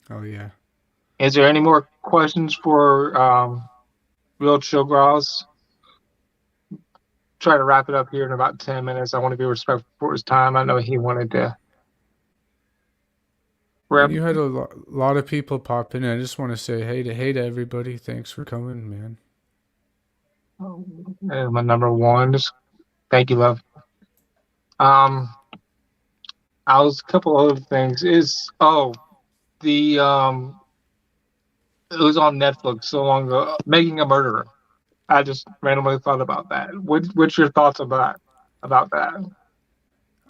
Oh yeah. Is there any more questions for Real Chill Grouse? Try to wrap it up here in about 10 minutes. I want to be respectful for his time. I know he wanted to And wrap. you had a lot of people pop in. I just want to say hey to everybody. Thanks for coming, man. My number one. Just thank you, love. Um, I was a couple other things. The it was on Netflix so long ago. Making a Murderer. I just randomly thought about that. What's your thoughts about that?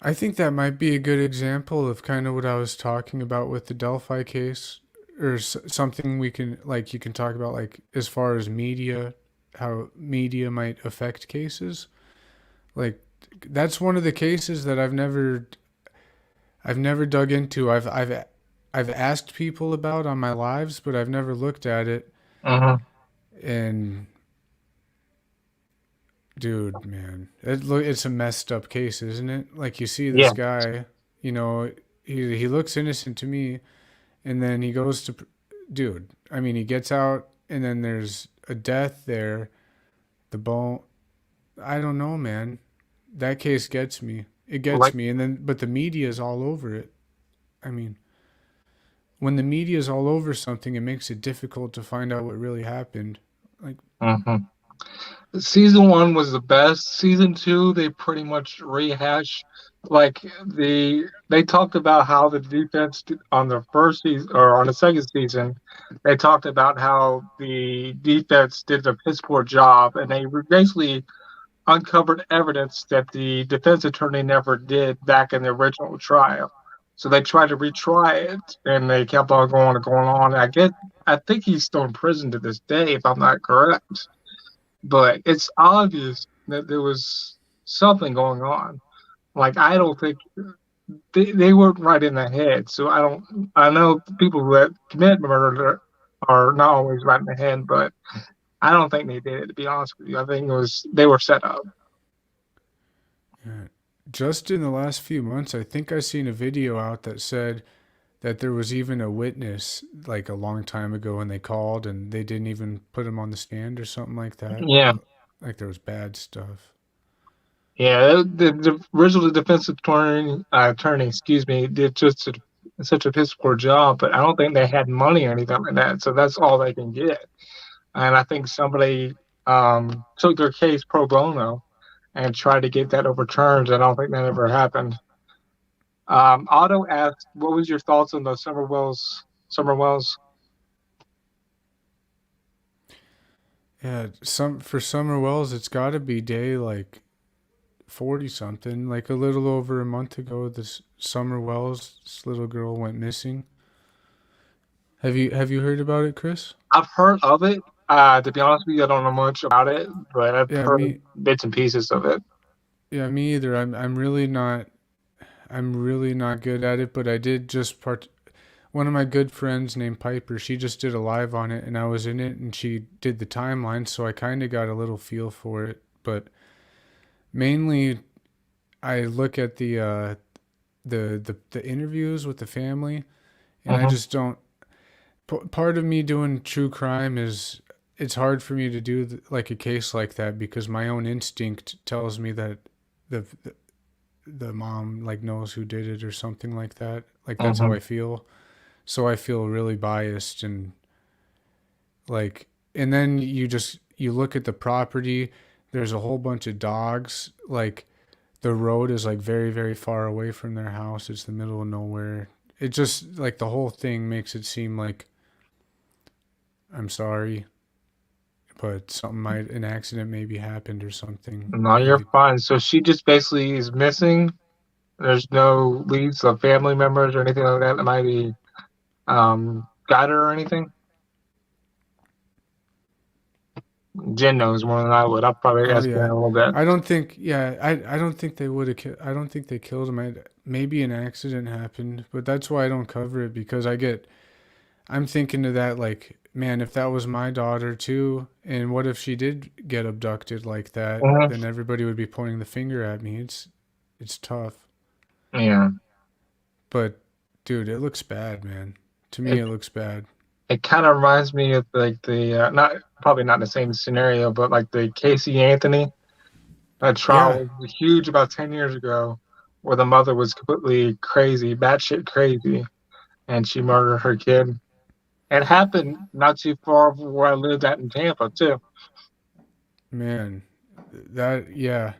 I think that might be a good example of kind of what I was talking about with the Delphi case, or something we can, like, you can talk about, like, as far as media, how media might affect cases. Like, that's one of the cases that I've never dug into. I've asked people about on my lives, but I've never looked at it. Hmm. And dude, man, it's a messed up case, isn't it? Like, you see Yeah, this guy, you know, he looks innocent to me, and then he goes to, dude. I mean, he gets out, and then there's a death there. The bone. I don't know, man. That case gets me. It gets like. me, and then but the media is all over it. I mean, when the media is all over something, it makes it difficult to find out what really happened. Like, Mhm. Season one was the best. Season two, they pretty much rehash like they talked about how the defense on the first season or on the second season, they talked about how the defense did a piss poor job, and they basically uncovered evidence that the defense attorney never did back in the original trial. So they tried to retry it, and they kept on going and going on. I think he's still in prison to this day, if I'm not correct, but it's obvious that there was something going on. Like I don't think they weren't right in the head. So I don't. I know people who commit murder are not always right in the head, but I don't think they did it. To be honest with you, I think it was they were set up. just in the last few months, I think I seen a video out that said that there was even a witness like a long time ago and they called and they didn't even put him on the stand or something like that. Yeah, Like there was bad stuff. yeah. The original defense attorney, excuse me, did just such a piss poor job, but I don't think they had money or anything like that. So that's all they can get. And I think somebody took their case pro bono and tried to get that overturned. I don't think that ever happened. Otto asked, "What was your thoughts on the Summer Wells?" Summer Wells. Yeah, some for Summer Wells, it's got to be day like 40 something. Like a little over a month ago, this Summer Wells, this little girl went missing. Have you heard about it, Chris? I've heard of it. To be honest with you, I don't know much about it, but I've Yeah, heard me bits and pieces of it. yeah, me either. I'm really not good at it, but I did just part one of my good friends named Piper, she just did a live on it and I was in it and she did the timeline, so I kind of got a little feel for it, but mainly I look at the interviews with the family and I Hmm. just don't part of me doing true crime is it's hard for me to do like a case like that because my own instinct tells me that the the mom like knows who did it or something like that. Like that's how Hmm. I feel. So I feel really biased and like and then you look at the property, there's a whole bunch of dogs, like the road is like very far away from their house. It's the middle of nowhere. It just like the whole thing makes it seem like I'm sorry, but an accident maybe happened or something. No, And you're like, fine. So she just basically is missing. There's no leads of family members or anything like that that might be got her or anything. Jen knows more than I would. I'll probably oh ask her in yeah, a little bit. I don't think they would have. I don't think they killed him. Maybe an accident happened, but that's why I don't cover it because I'm thinking of that like, man, if that was my daughter too, and what if she did get abducted like that? Hmm. Then everybody would be pointing the finger at me. It's tough, Yeah, but dude, it looks bad, man. To me, it it looks bad. it kind of reminds me of like the not probably not the same scenario, but like the Casey Anthony. That Yeah, trial was huge about 10 years ago, where the mother was completely crazy, batshit crazy, and she murdered her kid. It happened not too far from where I lived at in Tampa, too. man, yeah.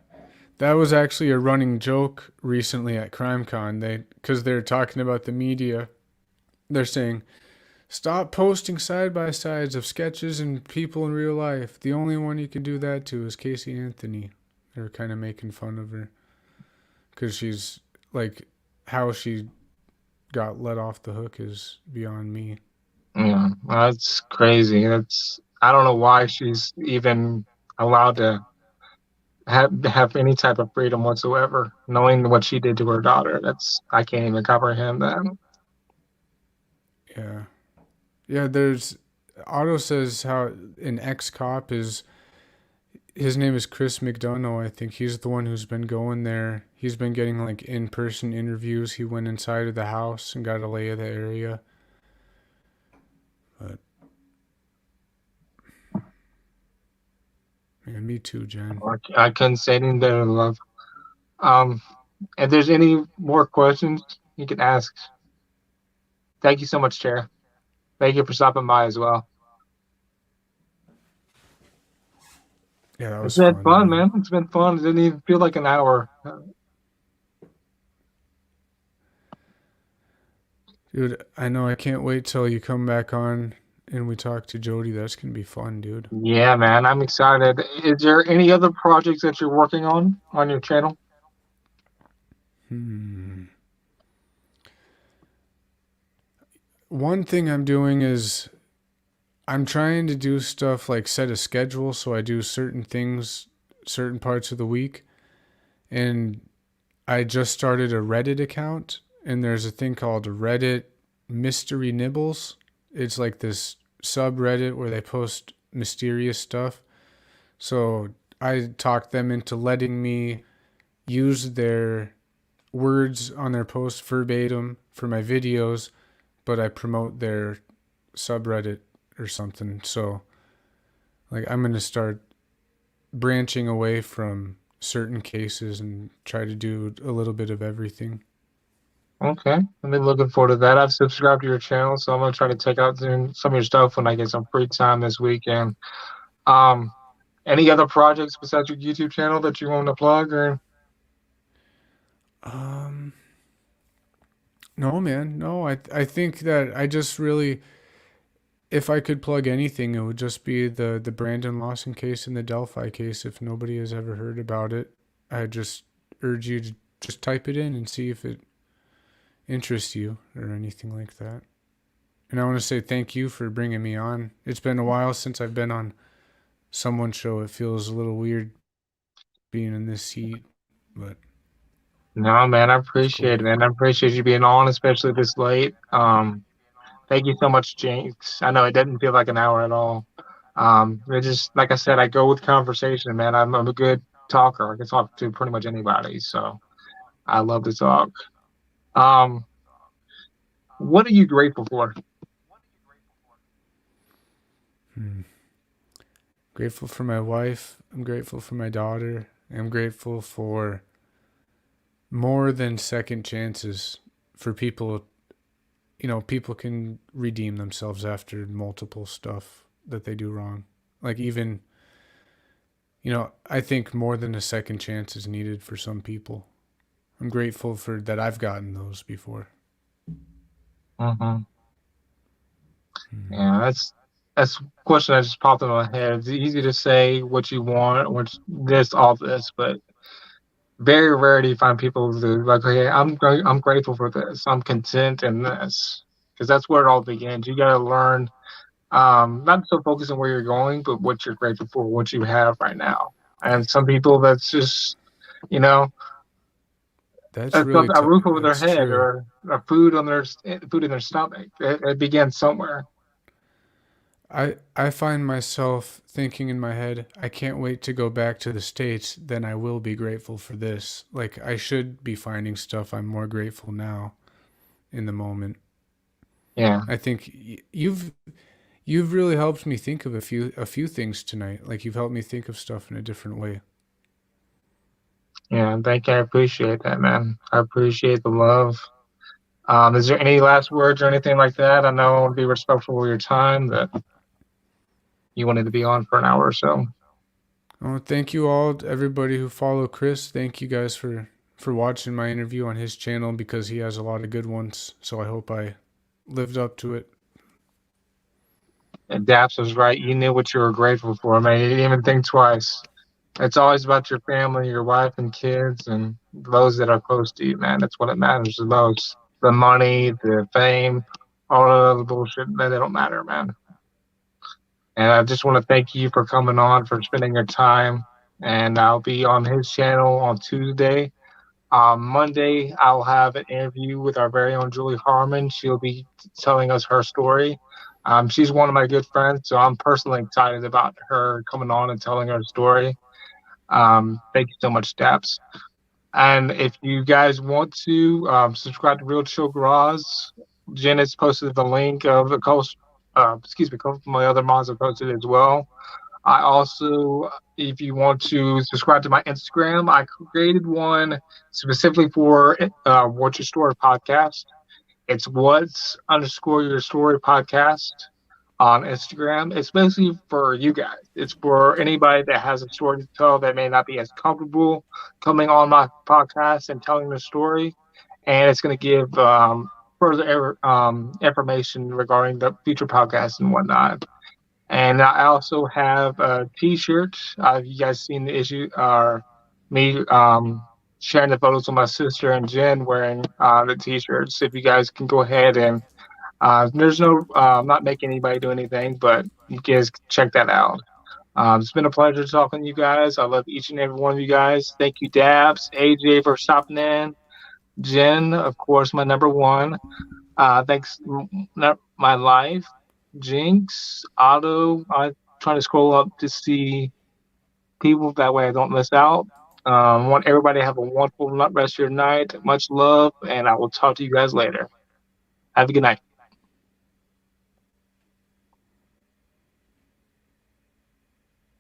That was actually a running joke recently at CrimeCon. Because they're talking about the media, they're saying, "Stop posting side by sides of sketches and people in real life. The only one you can do that to is Casey Anthony." They're kind of making fun of her because she's like, how she got let off the hook is beyond me. Yeah, that's crazy. That's I don't know why she's even allowed to have any type of freedom whatsoever, knowing what she did to her daughter. That's I can't even comprehend that. Yeah, yeah. There's Otto says how an ex cop is his name is Chris McDonough. I think he's the one who's been going there. He's been getting like in person interviews. He went inside of the house and got a lay of the area. But man, me too, Jen. I couldn't say anything better, love. Um, if there's any more questions, you can ask. Thank you so much, Chair. Thank you for stopping by as well. Yeah, that It's was been fun, fun, man. man. It's been fun. It didn't even feel like an hour. Dude, I know I can't wait till you come back on and we talk to Jody. That's gonna be fun, dude. Yeah, man. I'm excited. Is there any other projects that you're working on your channel? Hmm. One thing I'm doing is I'm trying to do stuff like set a schedule so I do certain things certain parts of the week. And I just started a Reddit account and there's a thing called Reddit Mystery Nibbles. It's like this subreddit where they post mysterious stuff. So I talked them into letting me use their words on their post verbatim for my videos but I promote their subreddit or something. So like I'm gonna start branching away from certain cases and try to do a little bit of everything. Okay, I've been looking forward to that. I've subscribed to your channel, so I'm gonna try to check out some of your stuff when I get some free time this weekend. Um, any other projects besides your YouTube channel that you want to plug or? Um, no, man, no. I think that I just really, if I could plug anything, it would just be the Brandon Lawson case and the Delphi case. If nobody has ever heard about it, I just urge you to just type it in and see if it interests you or anything like that. And I want to say thank you for bringing me on. It's been a while since I've been on someone's show. It feels a little weird being in this seat, but No, man, I it's appreciate cool. it, man. I appreciate you being on, especially this late. Thank you so much, Jinx. I know it didn't feel like an hour at all. It just, like I said, I go with conversation, man. I'm a good talker. I can talk to pretty much anybody, so I love to talk. Um, what are you grateful for? Hmm. Grateful for my wife. I'm grateful for my daughter. I'm grateful for more than second chances for people. You know, people can redeem themselves after multiple stuff that they do wrong. Like, even, I think more than a second chance is needed for some people. I'm grateful for that I've gotten those before. Hmm. Hmm. Yeah, that's a question that just popped in my head. It's easy to say what you want, which this, all this, but very rare do you find people who like, okay, I'm grateful for this. I'm content in this, because that's where it all begins. You got to learn, not so focus on where you're going, but what you're grateful for, what you have right now. And some people, that's just, you know, That's a roof over their that's head true. or a food on their food in their stomach. It begins somewhere. I find myself thinking in my head, I can't wait to go back to the States, then I will be grateful for this. Like, I should be finding stuff I'm more grateful now in the moment. Yeah, I think you've really helped me think of a few things tonight. Like, you've helped me think of stuff in a different way. yeah. Thank you. I appreciate that, man. I appreciate the love. Is there any last words or anything like that? I know I want to be respectful of your time that you wanted to be on for an hour or so. Oh, thank you all, everybody who follow Chris. Thank you guys for watching my interview on his channel because he has a lot of good ones. So I hope I lived up to it. And Daps was right. You knew what you were grateful for, man. You didn't even think twice. It's always about your family, your wife and kids, and those that are close to you, man. That's what it matters the most. The money, the fame, all of the bullshit, man, they don't matter, man. And I just want to thank you for coming on, for spending your time. And I'll be on his channel on Tuesday. Monday, I'll have an interview with our very own Julie Harmon. She'll be telling us her story. She's one of my good friends, so I'm personally excited about her coming on and telling her story. Thank you so much, Daps. And if you guys want to subscribe to Real Chill Garage, Jen has posted the link of the coast. Excuse me, a couple of my other mods have posted as well. I also, if you want to subscribe to my Instagram, I created one specifically for What's Your Story podcast. It's what's underscore your story podcast on Instagram. It's basically for you guys. It's for anybody that has a story to tell that may not be as comfortable coming on my podcast and telling the story. And it's going to give further information regarding the future podcasts and whatnot. And I also have a T-shirt. You guys seen the issue? Me sharing the photos of my sister and Jen wearing the T-shirts. If you guys can go ahead and there's no, I'm not making anybody do anything, but you guys can check that out. It's been a pleasure talking to you guys. I love each and every one of you guys. Thank you, Dabs, AJ for stopping in, Jen, of course, my number one. Thanks, my life, Jinx, Otto. I'm trying to scroll up to see people that way I don't miss out. Want everybody to have a wonderful rest of your night. Much love, and I will talk to you guys later. Have a good night.